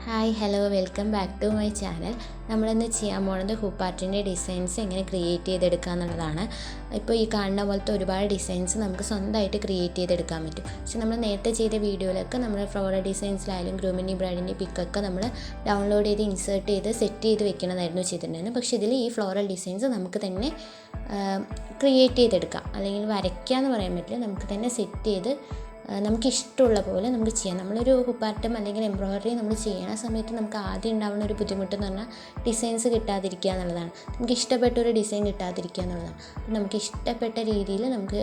Hi hello welcome back to my channel. നമ്മളിന്ന് ചെയ്യാൻ പോകുന്നത് ഹൂപ്പ് ആർട്ടിൻ്റെ ഡിസൈൻസ് എങ്ങനെ ക്രിയേറ്റ് ചെയ്തെടുക്കുക എന്നുള്ളതാണ്. ഇപ്പോൾ ഈ കാണുന്ന പോലത്തെ ഒരുപാട് ഡിസൈൻസ് നമുക്ക് സ്വന്തമായിട്ട് ക്രിയേറ്റ് ചെയ്തെടുക്കാൻ പറ്റും. പക്ഷെ നമ്മൾ നേരത്തെ ചെയ്ത വീഡിയോയിലൊക്കെ നമ്മൾ ഫ്ലോറൽ ഡിസൈൻസിലായാലും ഗ്രൂമിൻ്റെ ബ്രൈഡിൻ്റെ പിക്കൊക്കെ നമ്മൾ ഡൗൺലോഡ് ചെയ്ത് ഇൻസേർട്ട് ചെയ്ത് സെറ്റ് ചെയ്ത് വെക്കണമായിരുന്നു ചെയ്തിട്ടുണ്ടായിരുന്നു. പക്ഷേ ഇതിൽ ഈ ഫ്ലോറൽ ഡിസൈൻസ് നമുക്ക് തന്നെ ക്രിയേറ്റ് ചെയ്തെടുക്കാം, അല്ലെങ്കിൽ വരയ്ക്കുക എന്ന് പറയാൻ പറ്റില്ല, നമുക്ക് തന്നെ സെറ്റ് ചെയ്ത് നമുക്കിഷ്ടമുള്ള പോലെ നമുക്ക് ചെയ്യാം. നമ്മളൊരു ഹുപ്പാർട്ടും അല്ലെങ്കിൽ എംബ്രോയിഡറി നമ്മൾ ചെയ്യുന്ന സമയത്ത് നമുക്ക് ആദ്യം ഉണ്ടാകുന്ന ഒരു ബുദ്ധിമുട്ടെന്ന് പറഞ്ഞാൽ ഡിസൈൻസ് കിട്ടാതിരിക്കുക എന്നുള്ളതാണ്. നമുക്ക് ഇഷ്ടപ്പെട്ട ഒരു ഡിസൈൻ കിട്ടാതിരിക്കുക എന്നുള്ളതാണ്. അപ്പം നമുക്ക് ഇഷ്ടപ്പെട്ട രീതിയിൽ നമുക്ക്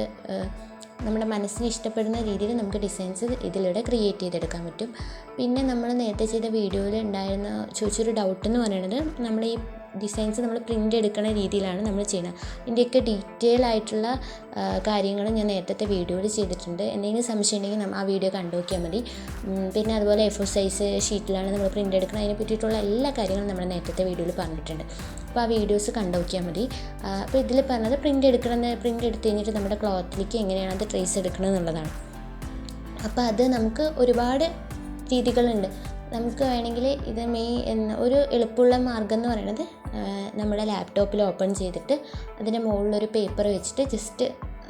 നമ്മുടെ മനസ്സിന് ഇഷ്ടപ്പെടുന്ന രീതിയിൽ നമുക്ക് ഡിസൈൻസ് ഇതിലൂടെ ക്രിയേറ്റ് ചെയ്തെടുക്കാൻ പറ്റും. പിന്നെ നമ്മൾ നേരത്തെ ചെയ്ത വീഡിയോയിൽ ഉണ്ടായിരുന്ന ചോദിച്ചൊരു ഡൗട്ട് എന്ന് പറയുന്നത്, നമ്മൾ ഈ ഡിസൈൻസ് നമ്മൾ പ്രിൻ്റ് എടുക്കുന്ന രീതിയിലാണ് നമ്മൾ ചെയ്യുന്നത്. ഇതിൻ്റെയൊക്കെ ഡീറ്റെയിൽ ആയിട്ടുള്ള കാര്യങ്ങൾ ഞാൻ നേരത്തെ വീഡിയോയിൽ ചെയ്തിട്ടുണ്ട്. എന്തെങ്കിലും സംശയം ഉണ്ടെങ്കിൽ ആ വീഡിയോ കണ്ടു നോക്കിയാൽ മതി. പിന്നെ അതുപോലെ A4 സൈസ് ഷീറ്റിലാണ് നമ്മൾ പ്രിൻ്റ് എടുക്കുന്നത്, അതിനെ പറ്റിയിട്ടുള്ള എല്ലാ കാര്യങ്ങളും നമ്മൾ നേരത്തെ വീഡിയോയിൽ പറഞ്ഞിട്ടുണ്ട്. അപ്പോൾ ആ വീഡിയോസ് കണ്ടു നോക്കിയാൽ മതി. അപ്പോൾ ഇതിൽ പറഞ്ഞത് പ്രിൻ്റ് എടുത്ത് കഴിഞ്ഞിട്ട് നമ്മുടെ ക്ലോത്തിലേക്ക് എങ്ങനെയാണ് അത് ട്രേസ് എടുക്കുന്നത് എന്നുള്ളതാണ്. അപ്പോൾ അത് നമുക്ക് ഒരുപാട് രീതികളുണ്ട്. നമുക്ക് വേണമെങ്കിൽ ഇത് ഒരു എളുപ്പമുള്ള മാർഗ്ഗം എന്ന് പറയുന്നത്, നമ്മുടെ ലാപ്ടോപ്പിൽ ഓപ്പൺ ചെയ്തിട്ട് അതിൻ്റെ മുകളിലൊരു പേപ്പർ വെച്ചിട്ട് ജസ്റ്റ്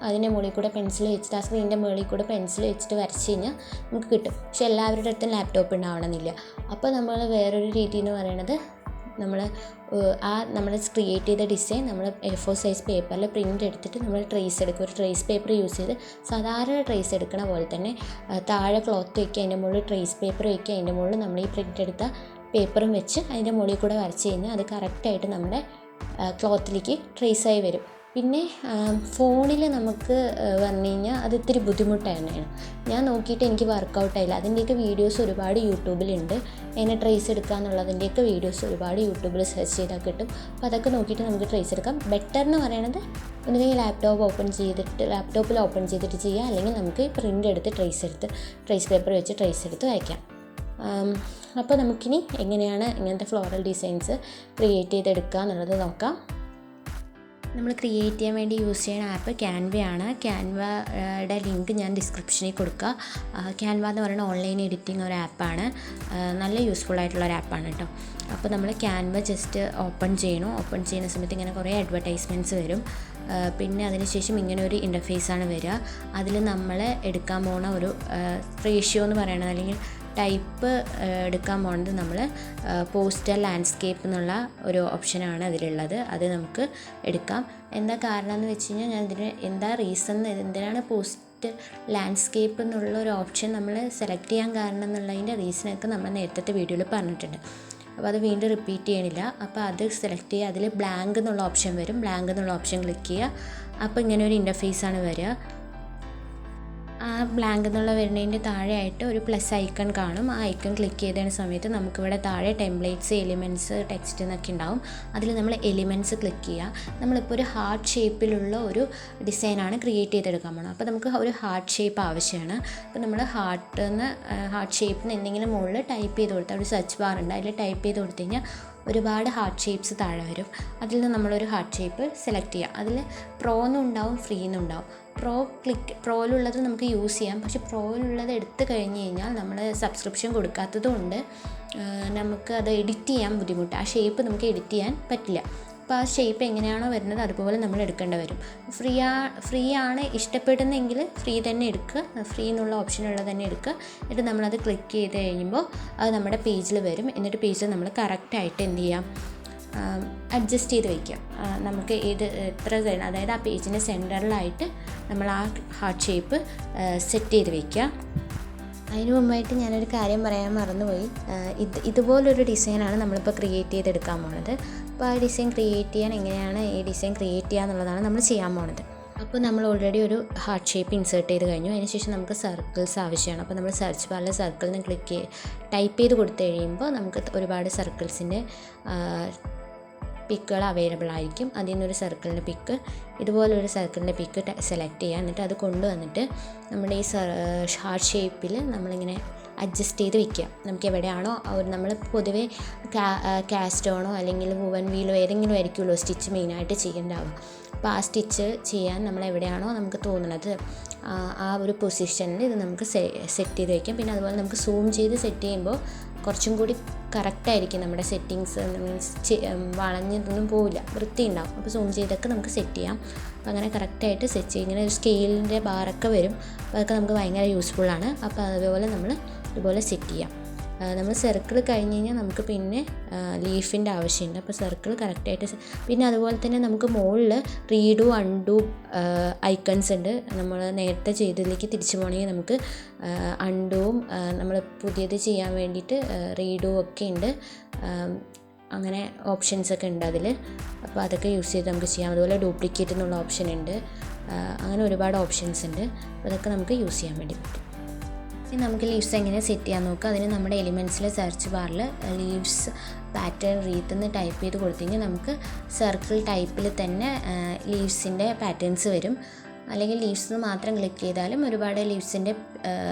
അതിൻ്റെ മുകളിൽ കൂടെ പെൻസിൽ വെച്ചിട്ട്, ആ സ്ക്രീനിൻ്റെ മുകളിൽ കൂടെ പെൻസിൽ വെച്ചിട്ട് വരച്ച് കഴിഞ്ഞാൽ നമുക്ക് കിട്ടും. പക്ഷെ എല്ലാവരുടെ അടുത്തും ലാപ്ടോപ്പ് ഉണ്ടാവണമെന്നില്ല. അപ്പോൾ നമ്മൾ വേറൊരു രീതി എന്ന് പറയുന്നത്, നമ്മൾ ക്രിയേറ്റ് ചെയ്ത ഡിസൈൻ നമ്മൾ A4 സൈസ് പേപ്പറിൽ പ്രിൻ്റ് എടുത്തിട്ട് നമ്മൾ ട്രേസ് എടുക്കും. ഒരു ട്രേസ് പേപ്പർ യൂസ് ചെയ്ത് സാധാരണ ട്രേസ് എടുക്കണ പോലെ തന്നെ താഴെ ക്ലോത്ത് വയ്ക്കുക, അതിൻ്റെ മുകളിൽ ട്രേസ് പേപ്പർ വയ്ക്കുക, അതിൻ്റെ മുകളിൽ നമ്മൾ ഈ പ്രിൻ്റ് എടുത്ത പേപ്പറും വെച്ച് അതിൻ്റെ മുകളിൽ കൂടെ വരച്ച് കഴിഞ്ഞാൽ അത് കറക്റ്റായിട്ട് നമ്മുടെ ക്ലോത്തിലേക്ക് ട്രേസായി വരും. പിന്നെ ഫോണിൽ നമുക്ക് പറഞ്ഞു കഴിഞ്ഞാൽ അത് ഇത്തിരി ബുദ്ധിമുട്ടാണ്. ഞാൻ നോക്കിയിട്ട് എനിക്ക് വർക്കൗട്ടായില്ല. അതിൻ്റെയൊക്കെ വീഡിയോസ് ഒരുപാട് യൂട്യൂബിലുണ്ട്. എങ്ങനെ ട്രേസ് എടുക്കുക എന്നുള്ളതിൻ്റെയൊക്കെ വീഡിയോസ് ഒരുപാട് യൂട്യൂബിൽ സെർച്ച് ചെയ്താൽ കിട്ടും. അപ്പോൾ അതൊക്കെ നോക്കിയിട്ട് നമുക്ക് ട്രേസ് എടുക്കാം. ബെറ്റർ എന്ന് പറയുന്നത് ഒന്നുകിൽ ലാപ്ടോപ്പിൽ ഓപ്പൺ ചെയ്തിട്ട് ചെയ്യാം, അല്ലെങ്കിൽ നമുക്ക് പ്രിൻ്റ് എടുത്ത് ട്രേസ് പേപ്പർ വെച്ച് ട്രേസ് എടുത്ത് വയ്ക്കാം. അപ്പോൾ നമുക്കിനി എങ്ങനെയാണ് ഇങ്ങനത്തെ ഫ്ലോറൽ ഡിസൈൻസ് ക്രിയേറ്റ് ചെയ്തെടുക്കുക എന്നുള്ളത് നോക്കാം. നമ്മൾ ക്രിയേറ്റ് ചെയ്യാൻ വേണ്ടി യൂസ് ചെയ്യുന്ന ആപ്പ് ക്യാൻവയാണ്. ക്യാൻവയുടെ ലിങ്ക് ഞാൻ ഡിസ്ക്രിപ്ഷനിൽ കൊടുക്കുക. ക്യാൻവ എന്ന് പറയുന്ന ഓൺലൈൻ എഡിറ്റിംഗ് ഒരു ആപ്പാണ്. നല്ല യൂസ്ഫുൾ ആയിട്ടുള്ള ഒരു ആപ്പാണ് കേട്ടോ. അപ്പോൾ നമ്മൾ ക്യാൻവ ജസ്റ്റ് ഓപ്പൺ ചെയ്യുന്ന സമയത്ത് ഇങ്ങനെ കുറേ അഡ്വർടൈസ്മെൻറ്റ്സ് വരും. പിന്നെ അതിനുശേഷം ഇങ്ങനെ ഒരു ഇൻ്റർഫേസാണ് വരിക. അതിൽ നമ്മൾ എടുക്കാൻ പോകുന്ന ഒരു റേഷ്യോ എന്ന് പറയുന്നത്, അല്ലെങ്കിൽ ടൈപ്പ് എടുക്കാൻ പോകുന്നത്, നമ്മൾ പോസ്റ്റൽ ലാൻഡ്സ്കേപ്പ് എന്നുള്ള ഒരു ഓപ്ഷനാണ് അതിലുള്ളത്. അത് നമുക്ക് എടുക്കാം. എന്താ കാരണം എന്ന് വെച്ച് കഴിഞ്ഞാൽ, ഞാൻ എന്തിനാണ് പോസ്റ്റ് ലാൻഡ്സ്കേപ്പ് എന്നുള്ള ഒരു ഓപ്ഷൻ നമ്മൾ സെലക്ട് ചെയ്യാൻ കാരണം എന്നുള്ളതിൻ്റെ റീസണൊക്കെ നമ്മൾ നേരത്തെ വീഡിയോയിൽ പറഞ്ഞിട്ടുണ്ട്. അപ്പോൾ അത് വീണ്ടും റിപ്പീറ്റ് ചെയ്യണില്ല. അപ്പോൾ അത് സെലക്ട് ചെയ്യുക. അതിൽ ബ്ലാങ്ക് എന്നുള്ള ഓപ്ഷൻ വരും. ബ്ലാങ്ക് എന്നുള്ള ഓപ്ഷൻ ക്ലിക്ക് ചെയ്യുക. അപ്പോൾ ഇങ്ങനെ ഒരു ഇൻ്റർഫേസാണ് വരിക. ആ ബ്ലാങ്ക് എന്നുള്ള വരുന്നതിൻ്റെ താഴെയായിട്ട് ഒരു പ്ലസ് ഐക്കൺ കാണും. ആ ഐക്കൺ ക്ലിക്ക് ചെയ്തതിന് സമയത്ത് നമുക്കിവിടെ താഴെ ടെംപ്ലേറ്റ്സ്, എലിമെൻറ്റ്സ്, ടെക്സ്റ്റ് എന്നൊക്കെ ഉണ്ടാവും. അതിൽ നമ്മൾ എലിമെൻറ്റ്സ് ക്ലിക്ക് ചെയ്യുക. നമ്മളിപ്പോൾ ഒരു ഹാർട്ട് ഷേപ്പിലുള്ള ഒരു ഡിസൈനാണ് ക്രിയേറ്റ് ചെയ്തെടുക്കാൻ പോകണം. അപ്പോൾ നമുക്ക് ഒരു ഹാർട്ട് ഷേപ്പ് ആവശ്യമാണ്. അപ്പോൾ നമ്മൾ ഹാർട്ട് ഷേപ്പിന് എന്തെങ്കിലും മുകളിൽ ടൈപ്പ് ചെയ്ത് കൊടുത്താൽ, ഒരു സെർച്ച് ബാർ ഉണ്ട്, അതിൽ ടൈപ്പ് ചെയ്ത് കൊടുത്തു കഴിഞ്ഞാൽ ഒരുപാട് ഹാർട്ട് ഷേപ്സ് താഴെ വരും. അതിൽ നിന്ന് നമ്മളൊരു ഹാർട്ട് ഷേപ്പ് സെലക്ട് ചെയ്യുക. അതിൽ പ്രോ എന്നുണ്ടാവും, ഫ്രീ എന്നുണ്ടാവും. പ്രോയിലുള്ളത് നമുക്ക് യൂസ് ചെയ്യാം. പക്ഷെ പ്രോയിലുള്ളത് എടുത്തു കഴിഞ്ഞ് കഴിഞ്ഞാൽ നമ്മൾ സബ്സ്ക്രിപ്ഷൻ കൊടുക്കാത്തത് കൊണ്ട് നമുക്ക് അത് എഡിറ്റ് ചെയ്യാൻ ബുദ്ധിമുട്ട്. ആ ഷേപ്പ് നമുക്ക് എഡിറ്റ് ചെയ്യാൻ പറ്റില്ല. അപ്പോൾ ആ ഷേപ്പ് എങ്ങനെയാണോ വരുന്നത് അതുപോലെ നമ്മൾ എടുക്കേണ്ടി വരും. ഫ്രീ ആണ് ഇഷ്ടപ്പെടുന്നെങ്കിൽ ഫ്രീ തന്നെ എടുക്കുക. ഫ്രീ എന്നുള്ള ഓപ്ഷനുള്ളത് തന്നെ എടുക്കുക. എന്നിട്ട് നമ്മളത് ക്ലിക്ക് ചെയ്ത് കഴിയുമ്പോൾ അത് നമ്മുടെ പേജിൽ വരും. എന്നിട്ട് പേജിൽ നമ്മൾ കറക്റ്റായിട്ട് എന്ത് ചെയ്യാം, അഡ്ജസ്റ്റ് ചെയ്ത് വയ്ക്കാം. നമുക്ക് എത്ര അതായത് ആ പേജിൻ്റെ സെൻറ്ററിലായിട്ട് നമ്മൾ ആ ഹാർട്ട് ഷേപ്പ് സെറ്റ് ചെയ്ത് വയ്ക്കുക. അതിന് മുമ്പായിട്ട് ഞാനൊരു കാര്യം പറയാൻ മറന്നുപോയി. ഇതുപോലൊരു ഡിസൈനാണ് നമ്മളിപ്പോൾ ക്രിയേറ്റ് ചെയ്തെടുക്കാൻ പോണത്. അപ്പോൾ ആ ഡിസൈൻ ക്രിയേറ്റ് ചെയ്യാൻ എങ്ങനെയാണ് ഈ ഡിസൈൻ ക്രിയേറ്റ് ചെയ്യുക എന്നുള്ളതാണ് നമ്മൾ ചെയ്യാൻ പോണത്. അപ്പോൾ നമ്മൾ ഓൾറെഡി ഒരു ഹാർട്ട് ഷേപ്പ് ഇൻസേർട്ട് ചെയ്ത് കഴിഞ്ഞു. അതിനുശേഷം നമുക്ക് സർക്കിൾസ് ആവശ്യമാണ്. അപ്പോൾ നമ്മൾ സെർച്ച് ബാറിൽ സർക്കിളിന് ടൈപ്പ് ചെയ്ത് കൊടുത്തു കഴിയുമ്പോൾ നമുക്ക് ഒരുപാട് സർക്കിൾസിൻ്റെ പിക്കുകൾ അവൈലബിൾ ആയിരിക്കും. അതിൽ നിന്നൊരു സർക്കിളിൻ്റെ പിക്ക്, ഇതുപോലൊരു സർക്കിളിൻ്റെ പിക്ക് സെലക്ട് ചെയ്യുക. എന്നിട്ട് അത് കൊണ്ടുവന്നിട്ട് നമ്മുടെ ഈ ഹാർട്ട് ഷേപ്പിൽ നമ്മളിങ്ങനെ അഡ്ജസ്റ്റ് ചെയ്ത് വെക്കുക. നമുക്ക് എവിടെയാണോ നമ്മൾ പൊതുവേ കാസ്റ്റോണോ അല്ലെങ്കിൽ വുവൻ വീലോ ഏതെങ്കിലും ആയിരിക്കുമല്ലോ സ്റ്റിച്ച് മെയിനായിട്ട് ചെയ്യേണ്ടാവുക. അപ്പോൾ ആ സ്റ്റിച്ച് ചെയ്യാൻ നമ്മൾ എവിടെയാണോ നമുക്ക് തോന്നുന്നത് ആ ഒരു പൊസിഷനിൽ ഇത് നമുക്ക് സെറ്റ് ചെയ്ത് വയ്ക്കാം. പിന്നെ അതുപോലെ നമുക്ക് സൂം ചെയ്ത് സെറ്റ് ചെയ്യുമ്പോൾ കുറച്ചും കൂടി കറക്റ്റായിരിക്കും നമ്മുടെ സെറ്റിങ്സ്. മീൻസ് വളഞ്ഞതൊന്നും പോവില്ല, വൃത്തി ഉണ്ടാവും. അപ്പോൾ സൂം ചെയ്തൊക്കെ നമുക്ക് സെറ്റ് ചെയ്യാം. അപ്പോൾ അങ്ങനെ കറക്റ്റായിട്ട് സെറ്റ് ചെയ്യും. ഇങ്ങനെ ഒരു സ്കെയിലിൻ്റെ ബാറൊക്കെ വരും. അപ്പോൾ അതൊക്കെ നമുക്ക് ഭയങ്കര യൂസ്ഫുള്ളാണ്. അപ്പോൾ അതുപോലെ നമ്മൾ ഇതുപോലെ സെറ്റ് ചെയ്യാം. നമ്മൾ സർക്കിൾ കഴിഞ്ഞ് കഴിഞ്ഞാൽ നമുക്ക് പിന്നെ ലീഫിൻ്റെ ആവശ്യമുണ്ട്. അപ്പോൾ സർക്കിൾ കറക്റ്റായിട്ട് പിന്നെ അതുപോലെ തന്നെ നമുക്ക് മുകളിൽ റീഡു അൺഡു ഐക്കൺസ് ഉണ്ട്. നമ്മൾ നേരത്തെ ചെയ്തതിലേക്ക് തിരിച്ചു പോകണമെങ്കിൽ നമുക്ക് അൺഡുവും നമ്മൾ പുതിയത് ചെയ്യാൻ വേണ്ടിയിട്ട് റീഡു ഒക്കെ ഉണ്ട്. അങ്ങനെ ഓപ്ഷൻസൊക്കെ ഉണ്ട് അതിൽ. അപ്പോൾ അതൊക്കെ യൂസ് ചെയ്ത് നമുക്ക് ചെയ്യാം. അതുപോലെ ഡ്യൂപ്ലിക്കേറ്റ് എന്നുള്ള ഓപ്ഷൻ ഉണ്ട്. അങ്ങനെ ഒരുപാട് ഓപ്ഷൻസ് ഉണ്ട്. അപ്പോൾ അതൊക്കെ നമുക്ക് യൂസ് ചെയ്യാൻ വേണ്ടി പറ്റും. ഇനി നമുക്ക് ലീവ്സ് എങ്ങനെ സെറ്റ് ചെയ്യാൻ നോക്കാം. അതിന് നമ്മുടെ എലിമെൻറ്റ്സിലെ സെർച്ച് ബാറിൽ ലീവ്സ് പാറ്റേൺ റീത്ത് എന്ന് ടൈപ്പ് ചെയ്ത് കൊടുത്തു കഴിഞ്ഞാൽ നമുക്ക് സർക്കിൾ ടൈപ്പിൽ തന്നെ ലീവ്സിൻ്റെ പാറ്റേൺസ് വരും. അല്ലെങ്കിൽ ലീവ്സ് മാത്രം ക്ലിക്ക് ചെയ്താലും ഒരുപാട് ലീവ്സിൻ്റെ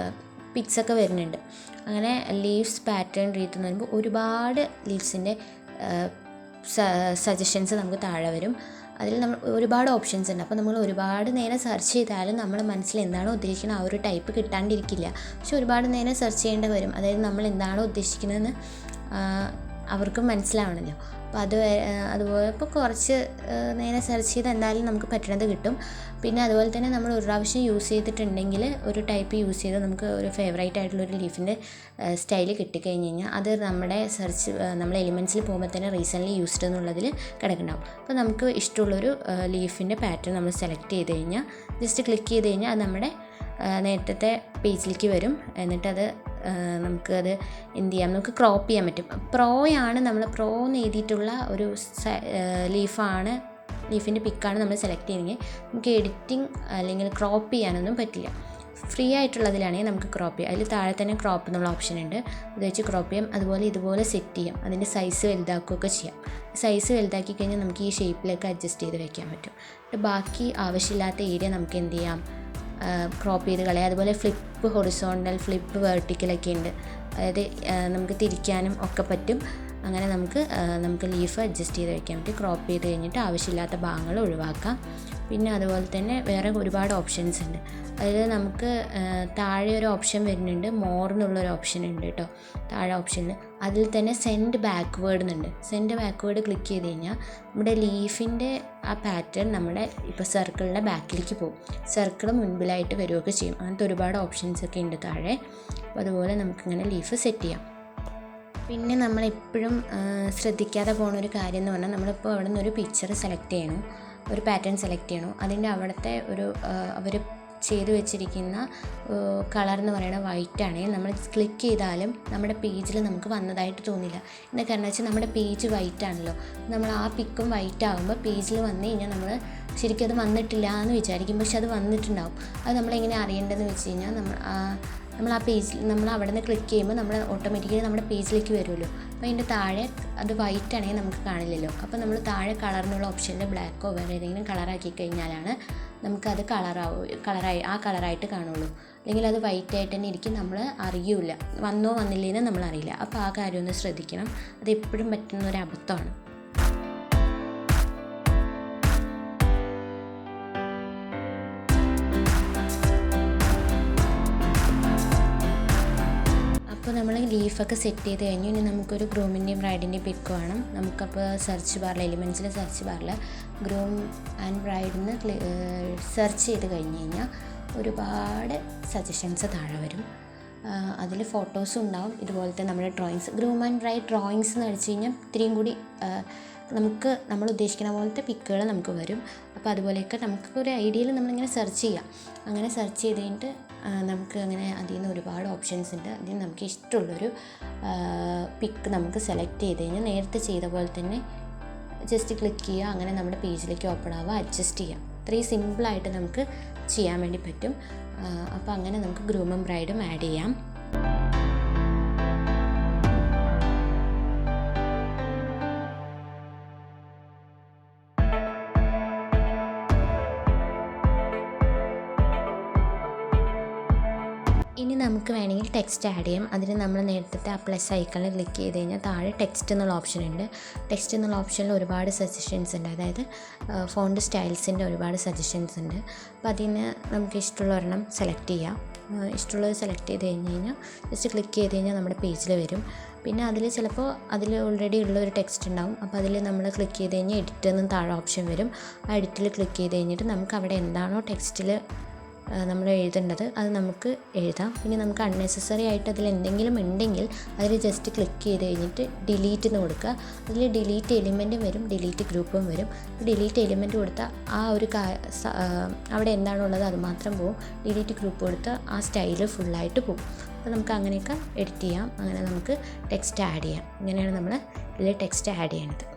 പിക്സൊക്കെ വരുന്നുണ്ട്. അങ്ങനെ ലീവ്സ് പാറ്റേൺ റീത്ത് എന്ന് പറയുമ്പോൾ ഒരുപാട് ലീവ്സിൻ്റെ സജഷൻസ് നമുക്ക് താഴെ വരും. അതിൽ നമ്മൾ ഒരുപാട് ഓപ്ഷൻസ് ഉണ്ട്. അപ്പോൾ നമ്മൾ ഒരുപാട് നേരം സെർച്ച് ചെയ്താലും നമ്മുടെ മനസ്സിൽ എന്താണോ ഉദ്ദേശിക്കുന്നത് ആ ഒരു ടൈപ്പ് കിട്ടാണ്ടിരിക്കില്ല. പക്ഷെ ഒരുപാട് നേരം സെർച്ച് ചെയ്യേണ്ടി വരും. അതായത് നമ്മൾ എന്താണോ ഉദ്ദേശിക്കുന്നതെന്ന് അവർക്കും മനസ്സിലാവണമല്ലോ. അപ്പോൾ അതുപോലെ ഇപ്പോൾ കുറച്ച് നേരം സെർച്ച് ചെയ്ത് എന്തായാലും നമുക്ക് പറ്റണത് കിട്ടും. പിന്നെ അതുപോലെ തന്നെ നമ്മൾ ഒരു പ്രാവശ്യം യൂസ് ചെയ്തിട്ടുണ്ടെങ്കിൽ ഒരു ടൈപ്പ് യൂസ് ചെയ്ത് നമുക്ക് ഒരു ഫേവറേറ്റ് ആയിട്ടുള്ളൊരു ലീഫിൻ്റെ സ്റ്റൈല് കിട്ടിക്കഴിഞ്ഞ് കഴിഞ്ഞാൽ അത് നമ്മുടെ നമ്മൾ എലിമെൻറ്റ്സിൽ പോകുമ്പോൾ തന്നെ റീസെൻ്റ്ലി യൂസ്ഡ് എന്നുള്ളതിൽ കിടക്കുന്നുണ്ടാവും. അപ്പോൾ നമുക്ക് ഇഷ്ടമുള്ളൊരു ലീഫിൻ്റെ പാറ്റേൺ നമ്മൾ സെലക്ട് ചെയ്ത് കഴിഞ്ഞാൽ ജസ്റ്റ് ക്ലിക്ക് ചെയ്ത് കഴിഞ്ഞാൽ അത് നമ്മുടെ നേരത്തെ പേജിലേക്ക് വരും. എന്നിട്ടത് നമുക്കത് എന്ത് ചെയ്യാം, നമുക്ക് ക്രോപ്പ് ചെയ്യാൻ പറ്റും. പ്രോയാണ് നമ്മൾ പ്രോ എന്ന് എഴുതിയിട്ടുള്ള ഒരു ലീഫിൻ്റെ പിക്കാണ് നമ്മൾ സെലക്ട് ചെയ്യുന്നത്. നമുക്ക് എഡിറ്റിംഗ് അല്ലെങ്കിൽ ക്രോപ്പ് ചെയ്യാനൊന്നും പറ്റില്ല. ഫ്രീ ആയിട്ടുള്ളതിലാണെങ്കിൽ നമുക്ക് ക്രോപ്പ് ചെയ്യാം. അതിൽ താഴെ തന്നെ ക്രോപ്പ് എന്നുള്ള ഓപ്ഷൻ ഉണ്ട്. അത് വെച്ച് ക്രോപ്പ് ചെയ്യാം. അതുപോലെ ഇതുപോലെ സെറ്റ് ചെയ്യാം. അതിൻ്റെ സൈസ് വലുതാക്കുകയൊക്കെ ചെയ്യാം. സൈസ് വലുതാക്കി കഴിഞ്ഞാൽ നമുക്ക് ഈ ഷേപ്പിലേക്ക് അഡ്ജസ്റ്റ് ചെയ്ത് വയ്ക്കാൻ പറ്റും. ബാക്കി ആവശ്യമില്ലാത്ത ഏരിയ നമുക്ക് എന്ത് ചെയ്യാം, ക്രോപ്പ് ചെയ്ത് കളയാം. അതുപോലെ ഫ്ലിപ്പ് ഹൊറിസോണ്ടൽ, ഫ്ലിപ്പ് വെർട്ടിക്കലൊക്കെ ഉണ്ട്. അതായത് നമുക്ക് തിരിക്കാനും ഒക്കെ പറ്റും. അങ്ങനെ നമുക്ക് ലീഫ് അഡ്ജസ്റ്റ് ചെയ്ത് വയ്ക്കാൻ പറ്റും. ക്രോപ്പ് ചെയ്ത് കഴിഞ്ഞിട്ട് ആവശ്യമില്ലാത്ത ഭാഗങ്ങൾ ഒഴിവാക്കാം. പിന്നെ അതുപോലെ തന്നെ വേറെ ഒരുപാട് ഓപ്ഷൻസ് ഉണ്ട്. അതിൽ നമുക്ക് താഴെ ഒരു ഓപ്ഷൻ വരുന്നുണ്ട്, മോർ എന്നുള്ളൊരു ഓപ്ഷൻ ഉണ്ട് കേട്ടോ താഴെ ഓപ്ഷനിൽ. അതിൽ തന്നെ സെൻഡ് ബാക്ക്വേർഡ് എന്നുണ്ട്. സെൻഡ് ബാക്ക്വേർഡ് ക്ലിക്ക് ചെയ്ത് കഴിഞ്ഞാൽ നമ്മുടെ ലീഫിൻ്റെ ആ പാറ്റേൺ നമ്മുടെ ഇപ്പോൾ സർക്കിളിൻ്റെ ബാക്കിലേക്ക് പോകും. സർക്കിൾ മുൻപിലായിട്ട് വരികയൊക്കെ ചെയ്യും. അങ്ങനത്തെ ഒരുപാട് ഓപ്ഷൻസൊക്കെ ഉണ്ട് താഴെ. അപ്പോൾ അതുപോലെ നമുക്കിങ്ങനെ ലീഫ് സെറ്റ് ചെയ്യാം. പിന്നെ നമ്മളെപ്പോഴും ശ്രദ്ധിക്കാതെ പോകുന്നൊരു കാര്യം എന്ന് പറഞ്ഞാൽ നമ്മളിപ്പോൾ അവിടെ നിന്ന് ഒരു പിക്ചർ സെലക്ട് ചെയ്യണം, ഒരു പാറ്റേൺ സെലക്ട് ചെയ്യണം. അതിൻ്റെ അവിടുത്തെ അവർ ചെയ്ത് വെച്ചിരിക്കുന്ന കളർ എന്ന് പറയുന്നത് വൈറ്റ് ആണ്. നമ്മൾ ക്ലിക്ക് ചെയ്താലും നമ്മുടെ പേജിൽ നമുക്ക് വന്നതായിട്ട് തോന്നില്ല. എന്താ കാരണം വെച്ചാൽ നമ്മുടെ പേജ് വൈറ്റ് ആണല്ലോ. നമ്മൾ ആ പിക്കും വൈറ്റ് ആകുമ്പോൾ പേജിൽ വന്നു കഴിഞ്ഞാൽ നമ്മൾ ശരിക്കും അത് വന്നിട്ടില്ല എന്ന് വിചാരിക്കും. പക്ഷെ അത് വന്നിട്ടുണ്ടാവും. അത് നമ്മളെങ്ങനെ അറിയേണ്ടതെന്ന് വെച്ച് കഴിഞ്ഞാൽ നമ്മൾ ആ പേജിൽ നമ്മൾ അവിടെ നിന്ന് ക്ലിക്ക് ചെയ്യുമ്പോൾ നമ്മൾ ഓട്ടോമാറ്റിക്കലി നമ്മുടെ പേജിലേക്ക് വരുമല്ലോ. അപ്പോൾ അതിൻ്റെ താഴെ അത് വൈറ്റ് ആണെങ്കിൽ നമുക്ക് കാണില്ലല്ലോ. അപ്പോൾ നമ്മൾ താഴെ കളറിനുള്ള ഓപ്ഷനിൽ ബ്ലാക്കോ വേറെ ഏതെങ്കിലും കളറാക്കി കഴിഞ്ഞാലാണ് നമുക്കത് കളറായിട്ട് കാണുള്ളൂ. അല്ലെങ്കിൽ അത് വൈറ്റ് ആയിട്ട് തന്നെ ഇരിക്കും, നമ്മൾ അറിയില്ല, വന്നോ വന്നില്ലേന്ന് നമ്മൾ അറിയില്ല. അപ്പോൾ ആ കാര്യം ഒന്ന് ശ്രദ്ധിക്കണം. അത് എപ്പോഴും പറ്റുന്ന ഒരു അബദ്ധമാണ്. അപ്പോൾ നമ്മൾ ലീഫൊക്കെ സെറ്റ് ചെയ്ത് കഴിഞ്ഞു. ഇനി നമുക്കൊരു ഗ്രൂമിൻ്റെയും ബ്രൈഡിൻ്റെയും പിക്ക് വേണം. നമുക്കപ്പോൾ സെർച്ച് ബാറിൽ എലിമെൻറ്റ്സിൽ സെർച്ച് ബാറിൽ ഗ്രൂം ആൻഡ് ബ്രൈഡിന്ന് സെർച്ച് ചെയ്ത് കഴിഞ്ഞ് കഴിഞ്ഞാൽ ഒരുപാട് സജഷൻസ് താഴെ വരും. അതിൽ ഫോട്ടോസും ഉണ്ടാവും, ഇതുപോലത്തെ നമ്മുടെ drawings. Groom and bride drawings എന്ന് അടിച്ച് കഴിഞ്ഞാൽ ഇത്രയും കൂടി നമ്മൾ ഉദ്ദേശിക്കുന്ന പോലത്തെ പിക്കുകൾ നമുക്ക് വരും. അപ്പോൾ അതുപോലെയൊക്കെ നമുക്ക് ഒരു ഐഡിയയിൽ നമ്മളിങ്ങനെ സെർച്ച് ചെയ്യാം. അങ്ങനെ സെർച്ച് ചെയ്ത് കഴിഞ്ഞിട്ട് നമുക്ക് അങ്ങനെ അതിൽ നിന്ന് ഒരുപാട് ഓപ്ഷൻസ് ഉണ്ട്. അതിൽ നമുക്ക് ഇഷ്ടമുള്ളൊരു പിക്ക് നമുക്ക് സെലക്ട് ചെയ്ത് കഴിഞ്ഞാൽ നേരത്തെ ചെയ്ത പോലെ തന്നെ ജസ്റ്റ് ക്ലിക്ക് ചെയ്യുക. അങ്ങനെ നമ്മുടെ പേജിലേക്ക് ഓപ്പൺ ആവുക, അഡ്ജസ്റ്റ് ചെയ്യാം. ഇത്രയും സിമ്പിളായിട്ട് നമുക്ക് ചെയ്യാൻ വേണ്ടി പറ്റും. അപ്പോൾ അങ്ങനെ നമുക്ക് ഗ്രൂമും ബ്രൈഡും ആഡ് ചെയ്യാം. ഇനി നമുക്ക് വേണമെങ്കിൽ ടെക്സ്റ്റ് ആഡ് ചെയ്യാം. അതിന് നമ്മൾ നേരത്തെ ആ പ്ലസ് ഐക്കണിൽ ക്ലിക്ക് ചെയ്ത് കഴിഞ്ഞാൽ താഴെ ടെക്സ്റ്റ് എന്നുള്ള ഓപ്ഷൻ ഉണ്ട്. ടെക്സ്റ്റ് എന്നുള്ള ഓപ്ഷനിൽ ഒരുപാട് സജഷൻസ് ഉണ്ട്. അതായത് ഫോണ്ട് സ്റ്റൈൽസിൻ്റെ ഒരുപാട് സജഷൻസ് ഉണ്ട്. അപ്പോൾ അതിന് നമുക്ക് ഇഷ്ടമുള്ള ഒരെണ്ണം സെലക്ട് ചെയ്യാം. ഇഷ്ടമുള്ളത് സെലക്ട് ചെയ്ത് കഴിഞ്ഞ് കഴിഞ്ഞാൽ ജസ്റ്റ് ക്ലിക്ക് ചെയ്ത് കഴിഞ്ഞാൽ നമ്മുടെ പേജിൽ വരും. പിന്നെ അതിൽ ചിലപ്പോൾ അതിൽ ഓൾറെഡി ഉള്ളൊരു ടെക്സ്റ്റ് ഉണ്ടാവും. അപ്പോൾ അതിൽ നമ്മൾ ക്ലിക്ക് ചെയ്ത് കഴിഞ്ഞാൽ എഡിറ്റ് എന്ന് താഴെ ഓപ്ഷൻ വരും. ആ എഡിറ്റിൽ ക്ലിക്ക് ചെയ്ത് കഴിഞ്ഞിട്ട് നമുക്ക് അവിടെ എന്താണോ ടെക്സ്റ്റിൽ നമ്മൾ എഴുതേണ്ടത് അത് നമുക്ക് എഴുതാം. ഇനി നമുക്ക് അൺനെസസറി ആയിട്ട് അതിൽ എന്തെങ്കിലും ഉണ്ടെങ്കിൽ അതിൽ ജസ്റ്റ് ക്ലിക്ക് ചെയ്ത് കഴിഞ്ഞിട്ട് ഡിലീറ്റ് എന്ന് കൊടുക്കുക. അതിൽ ഡിലീറ്റ് എലിമെൻറ്റും വരും, ഡിലീറ്റ് ഗ്രൂപ്പും വരും. ഡിലീറ്റ് എലിമെൻറ്റ് കൊടുത്താൽ ആ ഒരു അവിടെ എന്താണോ ഉള്ളത് അത് മാത്രം പോകും. ഡിലീറ്റ് ഗ്രൂപ്പ് കൊടുത്താൽ ആ സ്റ്റൈല് ഫുള്ളായിട്ട് പോകും. അപ്പോൾ നമുക്ക് അങ്ങനെയൊക്കെ എഡിറ്റ് ചെയ്യാം. അങ്ങനെ നമുക്ക് ടെക്സ്റ്റ് ആഡ് ചെയ്യാം. ഇങ്ങനെയാണ് നമ്മൾ ഇതിൽ ടെക്സ്റ്റ് ആഡ് ചെയ്യേണ്ടത്.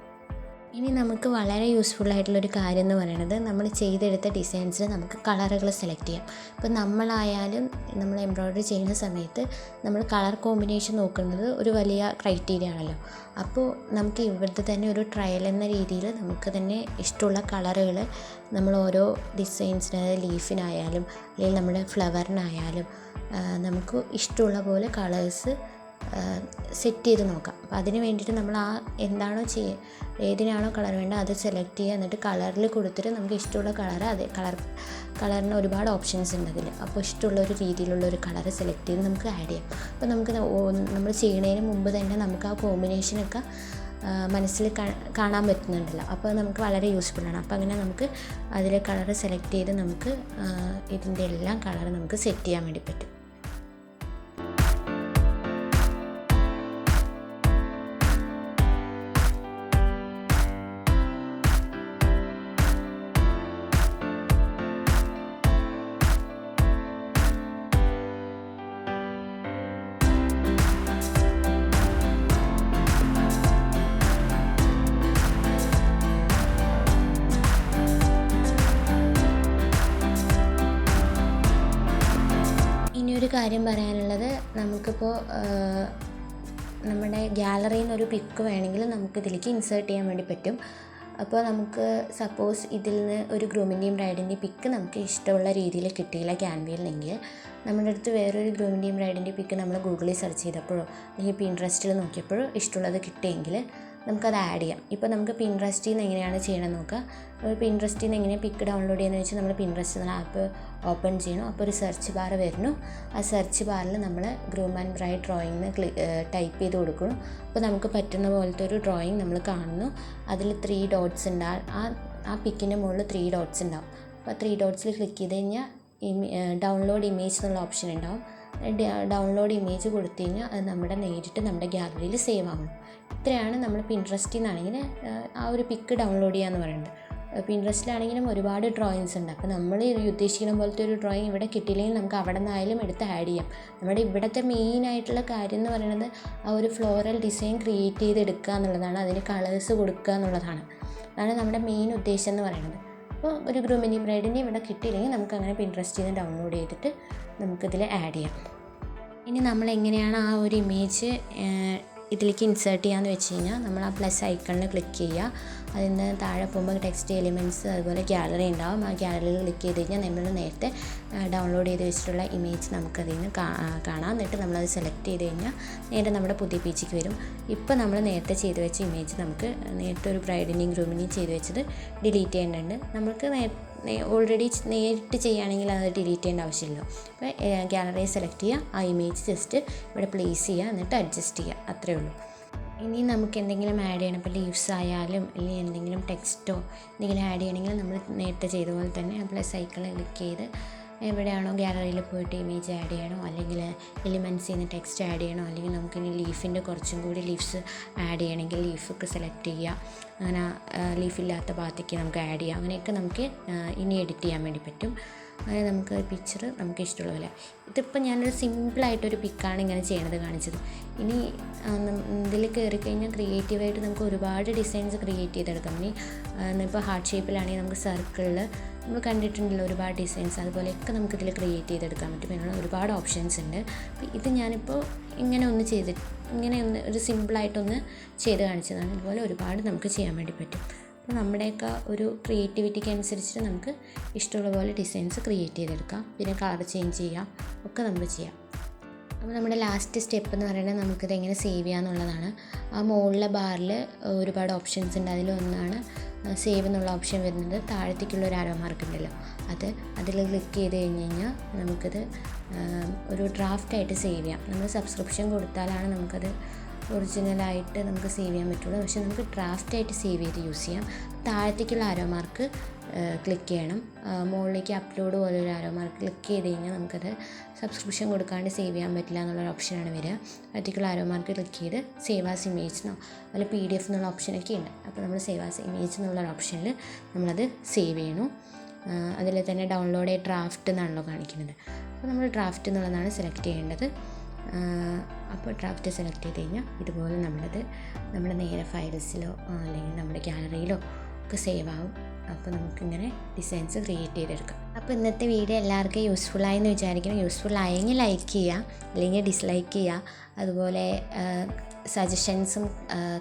ഇനി നമുക്ക് വളരെ യൂസ്ഫുള്ളായിട്ടുള്ളൊരു കാര്യം എന്ന് പറയുന്നത് നമ്മൾ ചെയ്തെടുത്ത ഡിസൈൻസിൽ നമുക്ക് കളറുകൾ സെലക്ട് ചെയ്യാം. ഇപ്പോൾ നമ്മളായാലും നമ്മൾ എംബ്രോയ്ഡറി ചെയ്യുന്ന സമയത്ത് നമ്മൾ കളർ കോമ്പിനേഷൻ നോക്കുന്നത് ഒരു വലിയ ക്രൈറ്റീരിയ ആണല്ലോ. അപ്പോൾ നമുക്ക് ഇവിടുത്തെ തന്നെ ഒരു ട്രയൽ എന്ന രീതിയിൽ നമുക്ക് തന്നെ ഇഷ്ടമുള്ള കളറുകൾ നമ്മൾ ഓരോ ഡിസൈൻസിന്, ലീഫിനായാലും അല്ലെങ്കിൽ നമ്മുടെ ഫ്ലവറിനായാലും നമുക്ക് ഇഷ്ടമുള്ള പോലെ കളേഴ്സ് സെറ്റ് ചെയ്ത് നോക്കാം. അപ്പോൾ അതിന് വേണ്ടിയിട്ട് നമ്മൾ എന്താണോ ഏതിനാണോ കളർ വേണ്ടത് അത് സെലക്ട് ചെയ്യുക. എന്നിട്ട് കളറിൽ കൊടുത്തിട്ട് നമുക്ക് ഇഷ്ടമുള്ള കളറ് അതേ കളറിന് ഒരുപാട് ഓപ്ഷൻസ് ഉണ്ട് അതിൽ. അപ്പോൾ ഇഷ്ടമുള്ള ഒരു രീതിയിലുള്ള ഒരു കളറ് സെലക്ട് ചെയ്ത് നമുക്ക് ആഡ് ചെയ്യാം. അപ്പോൾ നമുക്ക് നമ്മൾ ചെയ്യുന്നതിന് മുമ്പ് തന്നെ നമുക്ക് ആ കോമ്പിനേഷനൊക്കെ മനസ്സിൽ കാണാൻ പറ്റുന്നുണ്ടല്ലോ. അപ്പോൾ നമുക്ക് വളരെ യൂസ്ഫുള്ളാണ്. അപ്പോൾ അങ്ങനെ നമുക്ക് അതിലെ കളറ് സെലക്ട് ചെയ്ത് നമുക്ക് ഇതിൻ്റെ എല്ലാം കളറ് നമുക്ക് സെറ്റ് ചെയ്യാൻ വേണ്ടി പറ്റും. ഒരു കാര്യം പറയാനുള്ളത്, നമുക്കിപ്പോൾ നമ്മുടെ ഗാലറിയിൽ നിന്നൊരു പിക്ക് വേണമെങ്കിൽ നമുക്കിതിലേക്ക് ഇൻസേർട്ട് ചെയ്യാൻ വേണ്ടി പറ്റും. അപ്പോൾ നമുക്ക് സപ്പോസ് ഇതിൽ നിന്ന് ഒരു ഗ്രൂമിൻ്റെയും ബ്രൈഡിൻ്റെയും പിക്ക് നമുക്ക് ഇഷ്ടമുള്ള രീതിയിൽ കിട്ടിയില്ല ക്യാൻവയിൽ നിന്നെങ്കിൽ നമ്മുടെ അടുത്ത് വേറൊരു ഗ്രൂമിൻ്റെയും ബ്രൈഡിൻ്റെയും പിക്ക് നമ്മൾ ഗൂഗിളിൽ സെർച്ച് ചെയ്തപ്പോഴോ അല്ലെങ്കിൽ പിൻട്രസ്റ്റിൽ നോക്കിയപ്പോഴോ ഇഷ്ടമുള്ളത് കിട്ടിയെങ്കിൽ നമുക്കത് ആഡ് ചെയ്യാം. ഇപ്പോൾ നമുക്ക് പിൻട്രസ്റ്റിൽ നിന്ന് എങ്ങനെയാണ് ചെയ്യണമെന്ന് നോക്കാം. പിൻട്രസ്റ്റിൽ നിന്ന് എങ്ങനെ പിക്ക് ഡൗൺലോഡ് ചെയ്യുന്നത് വെച്ചാൽ നമ്മൾ പിൻട്രസ്റ്റ് എന്ന ആപ്പ് ഓപ്പൺ ചെയ്യണം. അപ്പോൾ ഒരു സെർച്ച് ബാർ വരുന്നു. ആ സെർച്ച് ബാറിൽ നമ്മൾ groom and bride drawing type ചെയ്ത് കൊടുക്കണം. അപ്പോൾ നമുക്ക് പറ്റുന്ന പോലത്തെ ഒരു ഡ്രോയിങ് നമ്മൾ കാണുന്നു. അതിൽ 3 ഡോട്ട്സ് ഉണ്ടാവും. ആ പിക്കിൻ്റെ മുകളിൽ 3 ഡോട്ട്സ് ഉണ്ടാവും. അപ്പോൾ 3 ഡോട്ട്സിൽ ക്ലിക്ക് ചെയ്ത് കഴിഞ്ഞാൽ ഡൗൺലോഡ് ഇമേജ് എന്നുള്ള ഓപ്ഷൻ ഉണ്ടാവും. ഡൗൺലോഡ് ഇമേജ് കൊടുത്തു കഴിഞ്ഞാൽ അത് നേരിട്ട് നമ്മുടെ ഗാലറിയിൽ സേവ് ആവണം. ഇത്രയാണ് നമ്മൾ പിൻട്രസ്റ്റിൽ നിന്നാണെങ്കിൽ ആ ഒരു പിക്ക് ഡൗൺലോഡ് ചെയ്യാന്ന് പറയുന്നത്. പിൻട്രസ്റ്റിലാണെങ്കിലും ഒരുപാട് ഡ്രോയിങ്സ് ഉണ്ട്. അപ്പോൾ നമ്മൾ ഉദ്ദേശിക്കുന്ന പോലത്തെ ഒരു ഡ്രോയിങ് ഇവിടെ കിട്ടിയില്ലെങ്കിൽ നമുക്ക് അവിടെ നിന്നായാലും എടുത്ത് ആഡ് ചെയ്യാം. നമ്മുടെ ഇവിടുത്തെ മെയിനായിട്ടുള്ള കാര്യം എന്ന് പറയുന്നത് ആ ഒരു ഫ്ലോറൽ ഡിസൈൻ ക്രിയേറ്റ് ചെയ്തെടുക്കുക എന്നുള്ളതാണ്. അതിന് കളേഴ്സ് കൊടുക്കുക എന്നുള്ളതാണ്. അതാണ് നമ്മുടെ മെയിൻ ഉദ്ദേശം എന്ന് പറയുന്നത്. അപ്പോൾ ഒരു ഗ്രൂമിൻ്റെയും ബ്രൈഡിൻ്റെയും ഇവിടെ കിട്ടിയില്ലെങ്കിൽ നമുക്കങ്ങനെ പിൻട്രസ്റ്റിൽ നിന്ന് ഡൗൺലോഡ് ചെയ്തിട്ട് നമുക്കിതിൽ ആഡ് ചെയ്യാം. ഇനി നമ്മൾ എങ്ങനെയാണ് ആ ഒരു ഇമേജ് ഇതിലേക്ക് ഇൻസേർട്ട് ചെയ്യാമെന്ന് വെച്ച് കഴിഞ്ഞാൽ നമ്മൾ ആ പ്ലസ് ഐക്കണിൽ ക്ലിക്ക് ചെയ്യുക. അതിൽ നിന്ന് താഴെ പോകുമ്പോൾ ടെക്സ്റ്റ് എലിമെൻറ്റ്സ് അതുപോലെ ഗാലറി ഉണ്ടാവും. ആ ഗാലറിയിൽ ക്ലിക്ക് ചെയ്ത് കഴിഞ്ഞാൽ നമ്മൾ നേരത്തെ ഡൗൺലോഡ് ചെയ്ത് വെച്ചിട്ടുള്ള ഇമേജ് നമുക്കതിൽ നിന്ന് കാണാം. എന്നിട്ട് നമ്മളത് സെലക്ട് ചെയ്ത് കഴിഞ്ഞാൽ നേരെ നമ്മുടെ പുതിയ പേജിലേക്ക് വരും. ഇപ്പോൾ നമ്മൾ നേരത്തെ ചെയ്ത് വെച്ച ഇമേജ് നമുക്ക് നേരത്തെ ഒരു ബ്രൈഡിൻ്റെയും ഗ്രൂമിൻ്റെയും ചെയ്ത് വെച്ചത് ഡിലീറ്റ് ചെയ്യേണ്ടതുണ്ട്. നമുക്ക് ഓൾറെഡി നേരിട്ട് ചെയ്യുകയാണെങ്കിൽ അത് ഡിലീറ്റ് ചെയ്യേണ്ട ആവശ്യമില്ല. അപ്പോൾ ഗാലറിയെ സെലക്ട് ചെയ്യുക, ആ ഇമേജ് ജസ്റ്റ് ഇവിടെ പ്ലേസ് ചെയ്യുക, എന്നിട്ട് അഡ്ജസ്റ്റ് ചെയ്യുക, അത്രയേ ഉള്ളൂ. ഇനി നമുക്ക് എന്തെങ്കിലും ആഡ് ചെയ്യണം, ഇപ്പോൾ ലീവ്സ് ആയാലും അല്ലെങ്കിൽ എന്തെങ്കിലും ടെക്സ്റ്റോ എന്തെങ്കിലും ആഡ് ചെയ്യണമെങ്കിൽ നമ്മൾ നേരത്തെ ചെയ്ത പോലെ തന്നെ പ്ലസ് ഐക്കണിൽ ക്ലിക്ക് ചെയ്ത് എവിടെയാണോ ഗാലറിയിൽ പോയിട്ട് ഇമേജ് ആഡ് ചെയ്യണോ അല്ലെങ്കിൽ എലിമെൻറ്റ്സിൽ നിന്ന് ടെക്സ്റ്റ് ആഡ് ചെയ്യണോ അല്ലെങ്കിൽ നമുക്കിനി ലീഫിൻ്റെ കുറച്ചും കൂടി ലീവ്സ് ആഡ് ചെയ്യണമെങ്കിൽ ലീഫൊക്കെ സെലക്ട് ചെയ്യുക. അങ്ങനെ ലീഫില്ലാത്ത ഭാഗത്തേക്ക് നമുക്ക് ആഡ് ചെയ്യാം. അങ്ങനെയൊക്കെ നമുക്ക് ഇനി എഡിറ്റ് ചെയ്യാൻ വേണ്ടി പറ്റും. അങ്ങനെ നമുക്ക് പിക്ചർ നമുക്ക് ഇഷ്ടമുള്ള പോലെ. ഇതിപ്പോൾ ഞാനൊരു സിമ്പിളായിട്ടൊരു പിക്കാണ് ഇങ്ങനെ ചെയ്യണത് കാണിച്ചത്. ഇനി ഇതിൽ കയറി കഴിഞ്ഞാൽ ക്രിയേറ്റീവായിട്ട് നമുക്ക് ഒരുപാട് ഡിസൈൻസ് ക്രിയേറ്റ് ചെയ്തെടുക്കാം. ഇനി ഇപ്പോൾ ഹാർട്ട് ഷേപ്പിലാണെങ്കിൽ നമുക്ക് സർക്കിളിൽ നമ്മൾ കണ്ടിട്ടുണ്ടല്ലോ ഒരുപാട് ഡിസൈൻസ്, അതുപോലെയൊക്കെ നമുക്കിതിൽ ക്രിയേറ്റ് ചെയ്തെടുക്കാൻ പറ്റും. പിന്നെ ഒരുപാട് ഓപ്ഷൻസ് ഉണ്ട്. അപ്പോൾ ഇത് ഞാനിപ്പോൾ ഇങ്ങനെ ഒന്ന് ഒരു സിമ്പിളായിട്ടൊന്ന് ചെയ്ത് കാണിച്ചതാണ്. ഇതുപോലെ ഒരുപാട് നമുക്ക് ചെയ്യാൻ വേണ്ടി പറ്റും. അപ്പോൾ നമ്മുടെയൊക്കെ ഒരു ക്രിയേറ്റിവിറ്റിക്ക് അനുസരിച്ചിട്ട് നമുക്ക് ഇഷ്ടമുള്ള പോലെ ഡിസൈൻസ് ക്രിയേറ്റ് ചെയ്തെടുക്കാം. പിന്നെ കളർ ചേഞ്ച് ചെയ്യാം, ഒക്കെ നമുക്ക് ചെയ്യാം. അപ്പോൾ നമ്മുടെ ലാസ്റ്റ് സ്റ്റെപ്പ് എന്ന് പറയുന്നത് നമുക്കിത് എങ്ങനെ സേവ് ചെയ്യാമെന്നുള്ളതാണ്. ആ മുകളിലെ ബാറിൽ ഒരുപാട് ഓപ്ഷൻസ് ഉണ്ട്. അതിലൊന്നാണ് സേവ് എന്നുള്ള ഓപ്ഷൻ വരുന്നത്. താഴത്തേക്കുള്ള ഒരു ആരോ മാർക്ക് ഉണ്ടല്ലോ, അതിൽ ക്ലിക്ക് ചെയ്ത് കഴിഞ്ഞ് കഴിഞ്ഞാൽ നമുക്കത് ഒരു ഡ്രാഫ്റ്റായിട്ട് സേവ് ചെയ്യാം. നമ്മൾ സബ്സ്ക്രിപ്ഷൻ കൊടുത്താലാണ് നമുക്കത് ഒറിജിനലായിട്ട് നമുക്ക് സേവ് ചെയ്യാൻ പറ്റുള്ളൂ. പക്ഷേ നമുക്ക് ഡ്രാഫ്റ്റായിട്ട് സേവ് ചെയ്ത് യൂസ് ചെയ്യാം. താഴത്തേക്കുള്ള ആരോ മാർക്ക് ക്ലിക്ക് ചെയ്യണം. മുകളിലേക്ക് അപ്ലോഡ് പോലൊരു ആരോ മാർക്ക് ക്ലിക്ക് ചെയ്ത് കഴിഞ്ഞാൽ നമുക്കത് സബ്സ്ക്രിപ്ഷൻ കൊടുക്കാണ്ട് സേവ് ചെയ്യാൻ പറ്റില്ല എന്നുള്ളൊരു ഓപ്ഷനാണ് വരിക. താഴത്തേക്കുള്ള ആരോ മാർക്ക് ക്ലിക്ക് ചെയ്ത് സേവ് ആസ് ഇമേജെന്നോ അതുപോലെ PDF എന്നുള്ള ഓപ്ഷനൊക്കെ ഉണ്ട്. അപ്പോൾ നമ്മൾ സേവ് ആസ് ഇമേജ് എന്നുള്ളൊരു ഓപ്ഷനിൽ നമ്മളത് സേവ് ചെയ്യണം. അതിൽ തന്നെ ഡൗൺലോഡ് ഡ്രാഫ്റ്റ് എന്നാണല്ലോ കാണിക്കുന്നത്. അപ്പോൾ നമ്മൾ ഡ്രാഫ്റ്റ് എന്നുള്ളതാണ് സെലക്ട് ചെയ്യേണ്ടത്. അപ്പോൾ ഡ്രാഫ്റ്റ് സെലക്ട് ചെയ്ത് കഴിഞ്ഞാൽ ഇതുപോലെ നമ്മുടെ നേരെ ഫയൽസിലോ അല്ലെങ്കിൽ നമ്മുടെ ഗാലറിയിലോ ഒക്കെ സേവ് ആവും. അപ്പോൾ നമുക്കിങ്ങനെ ഡിസൈൻസ് ക്രിയേറ്റ് ചെയ്തെടുക്കാം. അപ്പോൾ ഇന്നത്തെ വീഡിയോ എല്ലാവർക്കും യൂസ്ഫുള്ളായി എന്ന് വിചാരിക്കണം. യൂസ്ഫുള്ളായെങ്കിൽ ലൈക്ക് ചെയ്യുക, അല്ലെങ്കിൽ ഡിസ്ലൈക്ക് ചെയ്യുക. അതുപോലെ സജഷൻസും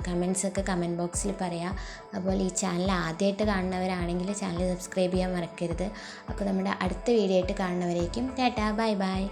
കമൻസൊക്കെ കമൻറ്റ് ബോക്സിൽ പറയുക. അതുപോലെ ഈ ചാനൽ ആദ്യമായിട്ട് കാണുന്നവരാണെങ്കിൽ ചാനൽ സബ്സ്ക്രൈബ് ചെയ്യാൻ മറക്കരുത്. അപ്പോൾ നമ്മുടെ അടുത്ത വീഡിയോ ആയിട്ട് കാണുന്നവരേക്കും ടാറ്റാ ബൈ ബൈ.